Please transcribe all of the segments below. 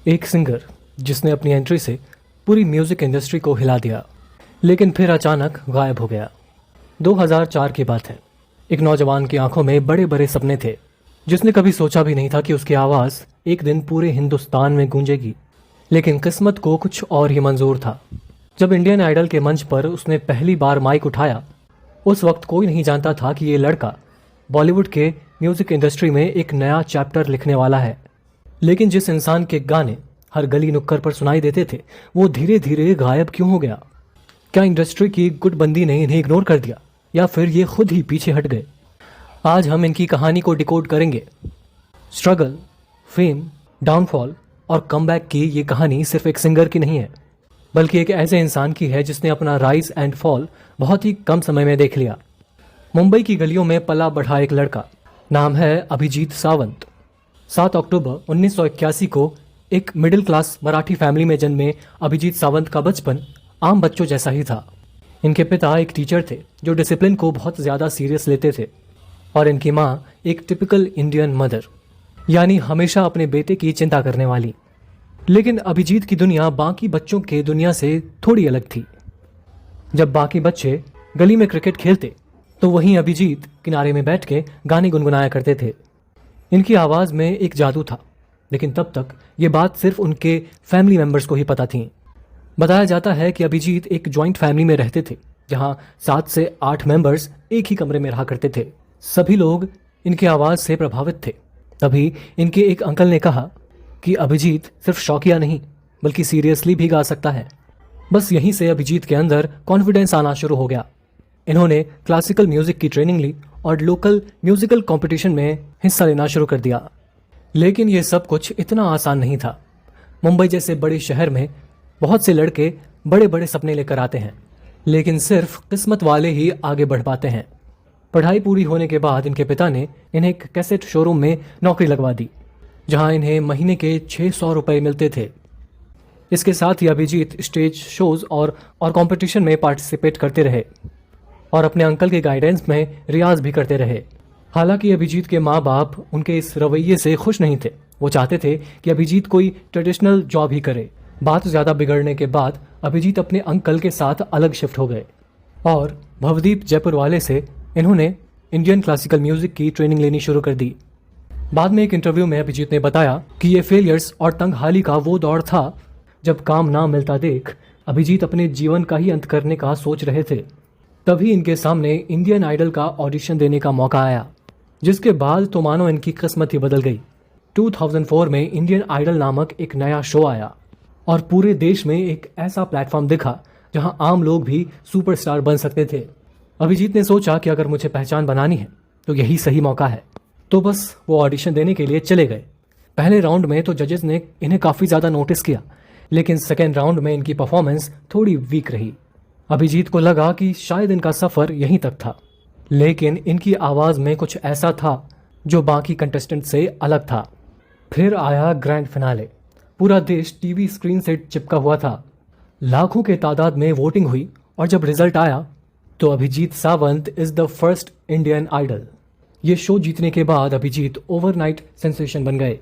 एक सिंगर जिसने अपनी एंट्री से पूरी म्यूजिक इंडस्ट्री को हिला दिया, लेकिन फिर अचानक गायब हो गया। 2004 की बात है। एक नौजवान की आंखों में बड़े बड़े सपने थे, जिसने कभी सोचा भी नहीं था कि उसकी आवाज़ एक दिन पूरे हिंदुस्तान में गूंजेगी। लेकिन किस्मत को कुछ और ही मंजूर था। जब इंडियन आइडल के मंच पर उसने पहली बार माइक उठाया, उस वक्त कोई नहीं जानता था कि ये लड़का बॉलीवुड के म्यूजिक इंडस्ट्री में एक नया चैप्टर लिखने वाला है। लेकिन जिस इंसान के गाने हर गली नुक्कड़ पर सुनाई देते थे, वो धीरे धीरे गायब क्यों हो गया? क्या इंडस्ट्री की गुटबंदी ने इन्हें इग्नोर कर दिया, या फिर ये खुद ही पीछे हट गए? आज हम इनकी कहानी को डिकोड करेंगे। स्ट्रगल, फेम, डाउनफॉल और कमबैक की ये कहानी सिर्फ एक सिंगर की नहीं है, बल्कि एक ऐसे इंसान की है जिसने अपना राइज एंड फॉल बहुत ही कम समय में देख लिया। मुंबई की गलियों में पला बढ़ा एक लड़का, नाम है अभिजीत सावंत। 7 अक्टूबर 1981 को एक मिडिल क्लास मराठी फैमिली में जन्मे अभिजीत सावंत का बचपन आम बच्चों जैसा ही था। इनके पिता एक टीचर थे जो डिसिप्लिन को बहुत ज़्यादा सीरियस लेते थे, और इनकी माँ एक टिपिकल इंडियन मदर, यानी हमेशा अपने बेटे की चिंता करने वाली। लेकिन अभिजीत की दुनिया बाकी बच्चों के दुनिया से थोड़ी अलग थी। जब बाकी बच्चे गली में क्रिकेट खेलते, तो वहीं अभिजीत किनारे में बैठ के गाने गुनगुनाया करते थे। इनकी आवाज़ में एक जादू था, लेकिन तब तक ये बात सिर्फ उनके फैमिली मेंबर्स को ही पता थी। बताया जाता है कि अभिजीत एक जॉइंट फैमिली में रहते थे, जहां 7 से 8 मेंबर्स एक ही कमरे में रहा करते थे। सभी लोग इनकी आवाज़ से प्रभावित थे। तभी इनके एक अंकल ने कहा कि अभिजीत सिर्फ शौकिया नहीं, बल्कि सीरियसली भी गा सकता है। बस यहीं से अभिजीत के अंदर कॉन्फिडेंस आना शुरू हो गया। इन्होंने क्लासिकल म्यूजिक की ट्रेनिंग ली और लोकल म्यूजिकल कंपटीशन में हिस्सा लेना शुरू कर दिया। लेकिन ये सब कुछ इतना आसान नहीं था। मुंबई जैसे बड़े शहर में बहुत से लड़के बड़े बड़े सपने लेकर आते हैं, लेकिन सिर्फ किस्मत वाले ही आगे बढ़ पाते हैं। पढ़ाई पूरी होने के बाद इनके पिता ने इन्हें एक कैसेट शोरूम में नौकरी लगवा दी, जहां इन्हें महीने के 600 रुपये मिलते थे। इसके साथ ही अभिजीत स्टेज शोज और कंपटीशन में पार्टिसिपेट करते रहे और अपने अंकल के गाइडेंस में रियाज भी करते रहे। हालांकि अभिजीत के माँ बाप उनके इस रवैये से खुश नहीं थे। वो चाहते थे कि अभिजीत कोई ट्रेडिशनल जॉब ही करे। बात ज़्यादा बिगड़ने के बाद अभिजीत अपने अंकल के साथ अलग शिफ्ट हो गए और भवदीप जयपुर वाले से इन्होंने इंडियन क्लासिकल म्यूजिक की ट्रेनिंग लेनी शुरू कर दी। बाद में एक इंटरव्यू में अभिजीत ने बताया कि ये फेलियर्स और तंगहाली का वो दौर था जब काम ना मिलता देख अभिजीत अपने जीवन का ही अंत करने का सोच रहे थे। तभी इनके सामने इंडियन आइडल का ऑडिशन देने का मौका आया, जिसके बाद तो मानो इनकी किस्मत ही बदल गई। 2004 में इंडियन आइडल नामक एक नया शो आया और पूरे देश में एक ऐसा प्लेटफॉर्म दिखा जहां आम लोग भी सुपरस्टार बन सकते थे। अभिजीत ने सोचा कि अगर मुझे पहचान बनानी है तो यही सही मौका है। तो बस वो ऑडिशन देने के लिए चले गए। पहले राउंड में तो जजेस ने इन्हें काफ़ी ज़्यादा नोटिस किया, लेकिन सेकेंड राउंड में इनकी परफॉर्मेंस थोड़ी वीक रही। अभिजीत को लगा कि शायद इनका सफ़र यहीं तक था, लेकिन इनकी आवाज़ में कुछ ऐसा था जो बाकी कंटेस्टेंट से अलग था। फिर आया ग्रैंड फिनाले। पूरा देश टीवी स्क्रीन से चिपका हुआ था। लाखों के तादाद में वोटिंग हुई और जब रिजल्ट आया तो Abhijeet Sawant is the first Indian Idol. ये शो जीतने के बाद अभिजीत ओवरनाइट सेंसेशन बन गए।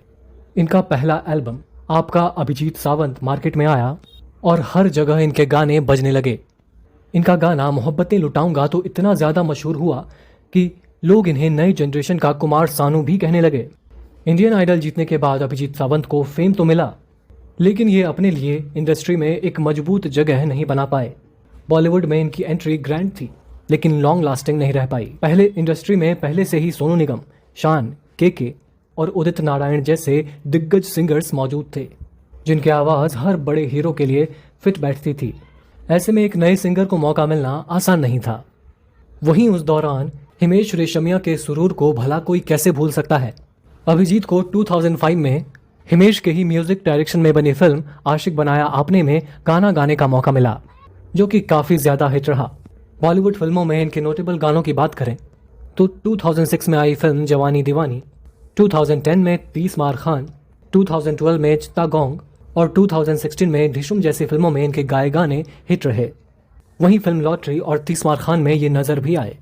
इनका पहला एल्बम आपका अभिजीत सावंत मार्केट में आया और हर जगह इनके गाने बजने लगे। इनका गाना मोहब्बतें लुटाऊंगा तो इतना ज़्यादा मशहूर हुआ कि लोग इन्हें नई जनरेशन का कुमार सानू भी कहने लगे। इंडियन आइडल जीतने के बाद अभिजीत सावंत को फेम तो मिला, लेकिन ये अपने लिए इंडस्ट्री में एक मजबूत जगह नहीं बना पाए। बॉलीवुड में इनकी एंट्री ग्रैंड थी, लेकिन लॉन्ग लास्टिंग नहीं रह पाई। पहले इंडस्ट्री में पहले से ही सोनू निगम, शान, के और उदित नारायण जैसे दिग्गज सिंगर्स मौजूद थे, जिनकी आवाज़ हर बड़े हीरो के लिए फिट बैठती थी। ऐसे में एक नए सिंगर को मौका मिलना आसान नहीं था। वहीं उस दौरान हिमेश रेशमिया के सुरूर को भला कोई कैसे भूल सकता है। अभिजीत को 2005 में हिमेश के ही म्यूजिक डायरेक्शन में बनी फिल्म आशिक बनाया आपने में गाना गाने का मौका मिला, जो कि काफ़ी ज़्यादा हिट रहा। बॉलीवुड फिल्मों में इनके नोटेबल गानों की बात करें तो 2006 में आई फिल्म जवानी दीवानी, 2010 में 30 मार खान, 2012 में चित्तागोंग और 2016 में ढिशुम जैसी फिल्मों में इनके गाए गाने हिट रहे। वहीं फिल्म लॉटरी और 30 मार खान में ये नज़र भी आए।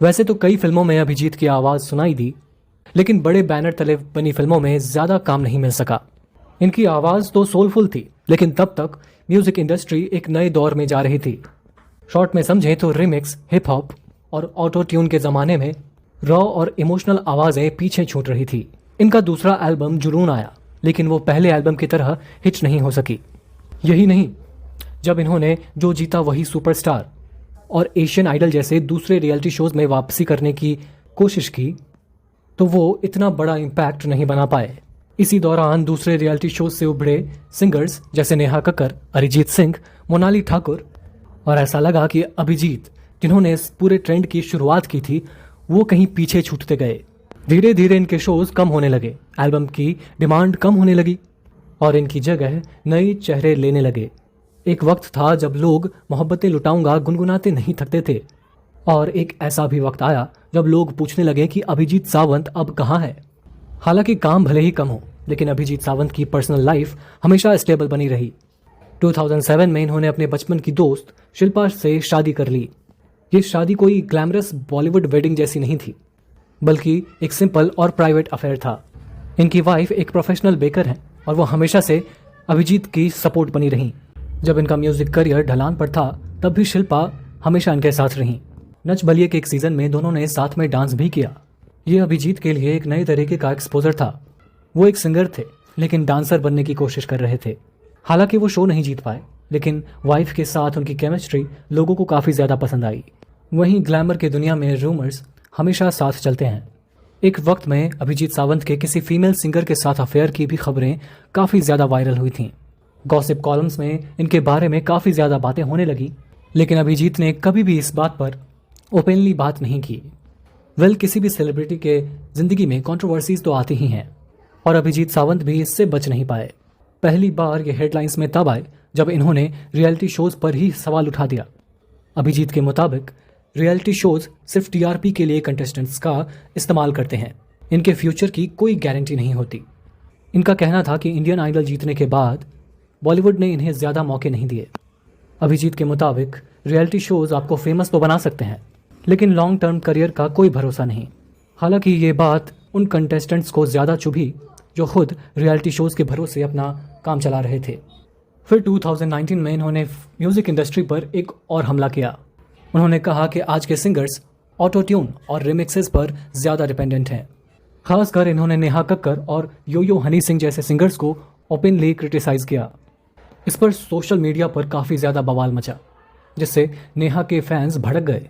वैसे तो कई फिल्मों में अभिजीत की आवाज़ सुनाई दी, लेकिन बड़े बैनर तले बनी फिल्मों में ज़्यादा काम नहीं मिल सका। इनकी आवाज़ तो सोलफुल थी, लेकिन तब तक म्यूजिक इंडस्ट्री एक नए दौर में जा रही थी। शॉर्ट में समझें तो रिमिक्स, हिप हॉप और ऑटो ट्यून के ज़माने में रॉ और इमोशनल आवाज़ें पीछे छूट रही थी। इनका दूसरा एल्बम जुनून आया, लेकिन वो पहले एल्बम की तरह हिट नहीं हो सकी। यही नहीं, जब इन्होंने जो जीता वही सुपरस्टार और एशियन आइडल जैसे दूसरे रियलिटी शोज में वापसी करने की कोशिश की, तो वो इतना बड़ा इम्पैक्ट नहीं बना पाए। इसी दौरान दूसरे रियलिटी शोज से उभरे सिंगर्स जैसे नेहा कक्कर, अरिजीत सिंह, मोनाली ठाकुर, और ऐसा लगा कि अभिजीत, जिन्होंने इस पूरे ट्रेंड की शुरुआत की थी, वो कहीं पीछे छूटते गए। धीरे धीरे इनके शोज कम होने लगे, एल्बम की डिमांड कम होने लगी और इनकी जगह नए चेहरे लेने लगे। एक वक्त था जब लोग मोहब्बतें लुटाऊंगा गुनगुनाते नहीं थकते थे, और एक ऐसा भी वक्त आया जब लोग पूछने लगे कि अभिजीत सावंत अब कहाँ है। हालांकि काम भले ही कम हो, लेकिन अभिजीत सावंत की पर्सनल लाइफ हमेशा स्टेबल बनी रही। 2007 में इन्होंने अपने बचपन की दोस्त शिल्पा से शादी कर ली। ये शादी कोई ग्लैमरस बॉलीवुड वेडिंग जैसी नहीं थी, बल्कि एक सिंपल और प्राइवेट अफेयर था। इनकी वाइफ एक प्रोफेशनल बेकर हैं और वो हमेशा से अभिजीत की सपोर्ट बनी रहीं। जब इनका म्यूजिक करियर ढलान पर था, तब भी शिल्पा हमेशा इनके साथ रहीं। नच बलिए के एक सीजन में दोनों ने साथ में डांस भी किया। ये अभिजीत के लिए एक नए तरीके का एक्सपोजर था। वो एक सिंगर थे, लेकिन डांसर बनने की कोशिश कर रहे थे। हालांकि वो शो नहीं जीत पाए, लेकिन वाइफ के साथ उनकी केमिस्ट्री लोगों को काफ़ी ज़्यादा पसंद आई। वहीं ग्लैमर की दुनिया में रूमर्स हमेशा साथ चलते हैं। एक वक्त में अभिजीत सावंत के किसी फीमेल सिंगर के साथ अफेयर की भी खबरें काफ़ी ज़्यादा वायरल हुई थीं। गॉसिप कॉलम्स में इनके बारे में काफ़ी ज़्यादा बातें होने लगी, लेकिन अभिजीत ने कभी भी इस बात पर ओपनली बात नहीं की। किसी भी सेलिब्रिटी के ज़िंदगी में कंट्रोवर्सीज तो आती ही हैं, और अभिजीत सावंत भी इससे बच नहीं पाए। पहली बार ये हेडलाइंस में तब आए जब इन्होंने रियलिटी शोज पर ही सवाल उठा दिया। अभिजीत के मुताबिक रियलिटी शोज सिर्फ टीआरपी के लिए कंटेस्टेंट्स का इस्तेमाल करते हैं, इनके फ्यूचर की कोई गारंटी नहीं होती। इनका कहना था कि इंडियन आइडल जीतने के बाद बॉलीवुड ने इन्हें ज़्यादा मौके नहीं दिए। अभिजीत के मुताबिक रियलिटी शोज आपको फेमस तो बना सकते हैं, लेकिन लॉन्ग टर्म करियर का कोई भरोसा नहीं। हालांकि ये बात उन कंटेस्टेंट्स को ज़्यादा चुभी जो खुद रियलिटी शोज के भरोसे अपना काम चला रहे थे। फिर 2019 में इन्होंने म्यूज़िक इंडस्ट्री पर एक और हमला किया। उन्होंने कहा कि आज के सिंगर्स ऑटो ट्यून और रिमिक्सेस पर ज़्यादा डिपेंडेंट हैं। खासकर इन्होंने नेहा कक्कर और यो हनी सिंह जैसे सिंगर्स को ओपनली क्रिटिसाइज़ किया। इस पर सोशल मीडिया पर काफ़ी ज़्यादा बवाल मचा, जिससे नेहा के फैंस भड़क गए।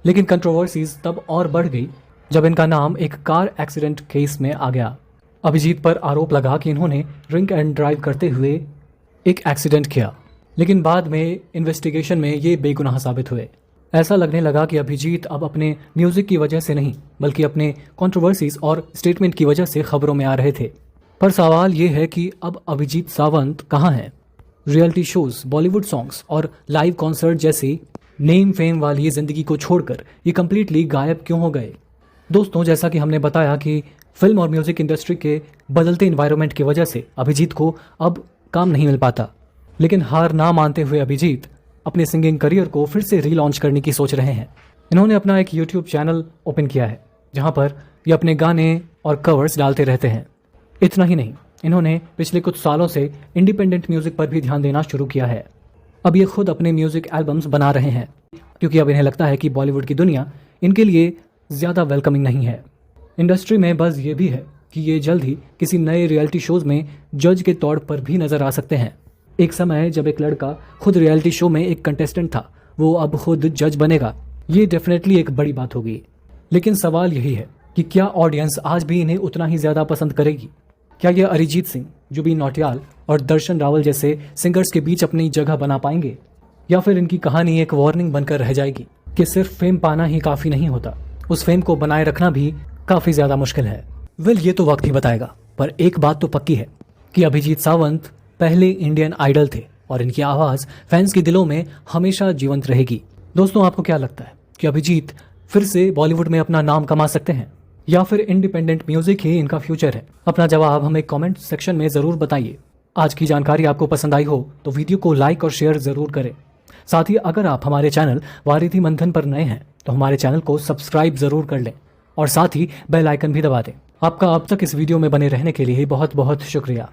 लेकिन कंट्रोवर्सीज तब और बढ़ गई जब इनका नाम एक कार एक्सीडेंट केस में आ गया। अभिजीत पर आरोप लगा कि इन्होंने ड्रिंक एंड ड्राइव करते हुए एक एक्सीडेंट किया, लेकिन बाद में इन्वेस्टिगेशन में ये बेगुनाह साबित हुए। ऐसा लगने लगा कि अभिजीत अब अपने म्यूजिक की वजह से नहीं, बल्कि अपने कंट्रोवर्सीज और स्टेटमेंट की वजह से खबरों में आ रहे थे। पर सवाल ये है कि अब अभिजीत सावंत कहाँ हैं? रियलिटी शोज, बॉलीवुड सॉन्ग्स और लाइव कॉन्सर्ट जैसी नेम फेम वाली जिंदगी को छोड़कर ये कम्प्लीटली गायब क्यों हो गए? दोस्तों, जैसा कि हमने बताया कि फिल्म और म्यूजिक इंडस्ट्री के बदलते इन्वायरमेंट की वजह से अभिजीत को अब काम नहीं मिल पाता, लेकिन हार ना मानते हुए अभिजीत अपने सिंगिंग करियर को फिर से रीलॉन्च करने की सोच रहे हैं। इन्होंने अपना एक यूट्यूब चैनल ओपन किया है, जहां पर ये अपने गाने और कवर्स डालते रहते हैं। इतना ही नहीं, इन्होंने पिछले कुछ सालों से इंडिपेंडेंट म्यूजिक पर भी ध्यान देना शुरू किया है। अब ये खुद अपने म्यूजिक एल्बम्स बना रहे हैं, क्योंकि अब इन्हें लगता है कि बॉलीवुड की दुनिया इनके लिए ज़्यादा वेलकमिंग नहीं है। इंडस्ट्री में बस ये भी है कि ये जल्द ही किसी नए रियलिटी शोज में जज के तौर पर भी नजर आ सकते हैं। एक समय जब एक लड़का खुद रियलिटी शो में एक कंटेस्टेंट था, वो अब खुद जज बनेगा। ये डेफिनेटली एक बड़ी बात होगी। लेकिन सवाल यही है कि क्या ऑडियंस आज भी इन्हें उतना ही ज़्यादा पसंद करेगी? क्या ये अरिजीत सिंह, जुबिन नौटियाल और दर्शन रावल जैसे सिंगर्स के बीच अपनी जगह बना पाएंगे, या फिर इनकी कहानी एक वार्निंग बनकर रह जाएगी कि सिर्फ फेम पाना ही काफ़ी नहीं होता, उस फेम को बनाए रखना भी काफ़ी ज़्यादा मुश्किल है? ये तो वक्त ही बताएगा, पर एक बात तो पक्की है कि अभिजीत सावंत पहले इंडियन आइडल थे और इनकी आवाज़ फैंस के दिलों में हमेशा जीवंत रहेगी। दोस्तों, आपको क्या लगता है कि अभिजीत फिर से बॉलीवुड में अपना नाम कमा सकते हैं, या फिर इंडिपेंडेंट म्यूजिक ही इनका फ्यूचर है? अपना जवाब हमें कमेंट सेक्शन में ज़रूर बताइए। आज की जानकारी आपको पसंद आई हो तो वीडियो को लाइक और शेयर ज़रूर करें। साथ ही अगर आप हमारे चैनल वारिधि मंथन पर नए हैं तो हमारे चैनल को सब्सक्राइब ज़रूर कर लें और साथ ही बेल आइकन भी दबा दें। आपका अब तक इस वीडियो में बने रहने के लिए बहुत बहुत शुक्रिया।